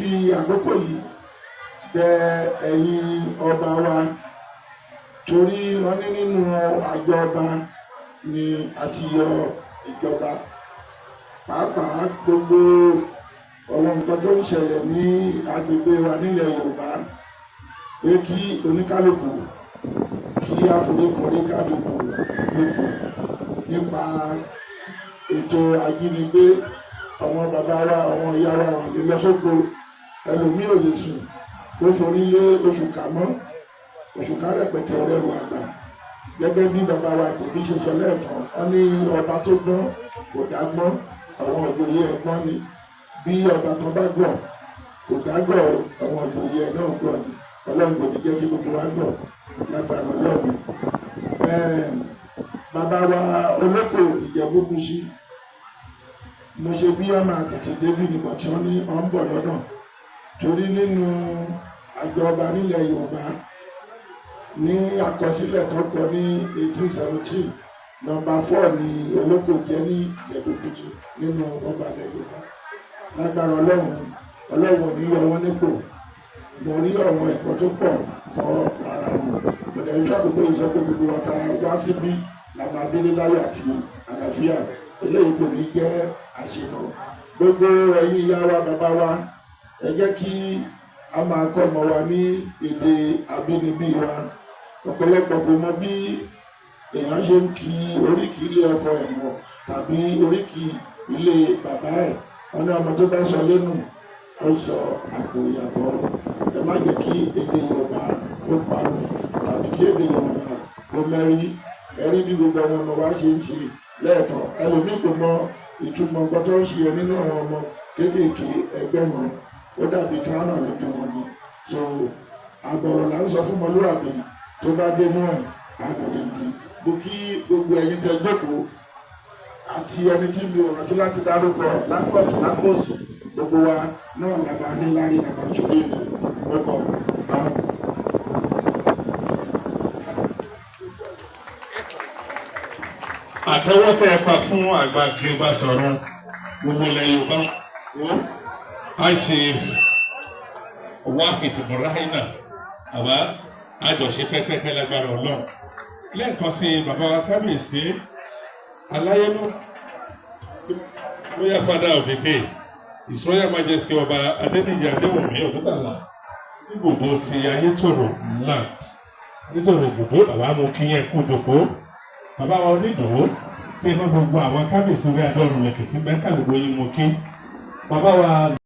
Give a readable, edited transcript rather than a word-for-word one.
fi àkókò yìí bẹ ẹ̀yin ọba wa torí wọ́n ní nínú àjọ ọba ni a ti yọ ìjọba pàápàá gbogbo ọ̀rọ̀ nǹkan tó ń ṣẹlẹ̀ ní agbègbè wa nílẹ̀ Yorùbá pé kí oníkálùkù kí àforíkorí káfíkù lókù nípa ètò ajínigbé àwọn bàbá wa àwọn ìyá wa wà lọ sóko ẹlòmíì ò lè sùn ó forí lé oṣù kàmọ́ oṣù kárẹ̀pẹ̀tẹ̀ ọ̀rẹ́rù àgbà gẹ́gẹ́ bí bàbá wa tòbí ṣe sọ lẹ́ẹ̀kan wọ́n ní ọba tó gbọ́n kò dágbọ́n àwọn ìjòyè ẹ̀gbọ́n ni bí ọba kan bá gbọ́n kò dágbọ́ àwọn ìjòyè ẹ̀ náà gbọ́n ni ọlọ́run kò ní jẹ́ kí gbogbo wa gbọ́n lágbára ọlọ́run. Bàbá wa olóko Ìjẹ̀bú-Kúṣí mo ṣe bí ọmọ àtẹ̀tẹ̀ débi nígbà tí wọ́n ní ọ̀ ń bọ̀ lọ́nà torí nínú àjọ ọba nílẹ̀ Yorùbá ní àkọsílẹ̀ tó kọ ní 1817 nọ́mbà 4 ní olóko jẹ́ ní Ìjẹ̀bú-Kúṣí nínú ọba ilẹ̀ Yorùbá lágbára ọlọ́run ní yọ wọ́n nípò mo rí àwọn ẹ̀kọ́ tó pọ̀ kọ́ ara wọn bẹ̀rẹ̀ ìṣọ́ àgbègbè ìsọ pé gbogbo wa ta wá síbí làwọn abílé láyọ̀ àti àlàáfíà eléyìí kò ní jẹ́ àṣìnà gbogbo ẹ̀yin ìyá wa bàbá wa ẹ jẹ́ kí a máa kọ́ ọmọ wa ní èdè abínibí wa ọ̀pọ̀lọpọ̀ kò mọ bí èèyàn ṣe ń kí oríkì ilé ọkọ ẹ̀ mọ̀ tàbí oríkì ilé bàbá ẹ̀ wọn ní ọmọ tó bá sọ lẹ́nu ó sọ àpò ìyàbọ̀ ẹ má jẹ́ kí èdè Yorùbá ó parun tàbí kí èdè Yorùbá ó mẹ́rí ẹ̀rí bí gbogbo àwọn ọmọ wa ṣe ń ṣe lẹ́ẹ̀kan ẹlòmíì kò mọ ìtumọ̀ nǹkan tó ń ṣe nínú àwọn ọmọ kéékèèké ẹgbẹ́ wọn ó dàbí kánà lójú wọn ni so àbọ̀rọ̀ là ń sọ fún ọmọlúwàbí tó bá dé mọ́ ẹ̀ àgbẹ̀dẹ̀gbẹ̀ bó kí gbogbo ẹ̀yin tẹ́ jókòó àti ẹni tí mi ò rántí láti dárúkọ lápọ̀tù lápòsì gbogbo wa náà làbá ní lárí làbá ṣòro ìlú ọkọ̀ báwọn. àtẹ́wọ́ tẹ́ ẹ pa fún àgbà kí o bá sọ̀rọ̀ gbogbo ilẹ̀ Yorùbá Chief Wahid Ibrahim àbá àjọṣe pẹ́pẹ́pẹ́ lágbára Ọlọ́run lẹ́ẹ̀kan sí bàbá wa kábíyèsí aláyélú royal father of the day his royal majesty ọba Adéníyì Adéwùmí Ògúntàlá ní gbogbo ti Ayétòrò land nítorí gbogbo bàbá mo kí yẹn kú dòkó bàbá wa Onídòó tí iná gbogbo àwọn kábíyèsí orí adọ́rùn lẹ̀kẹ̀ tí mẹ́ta gbogbo yín mo kí bàbá wa.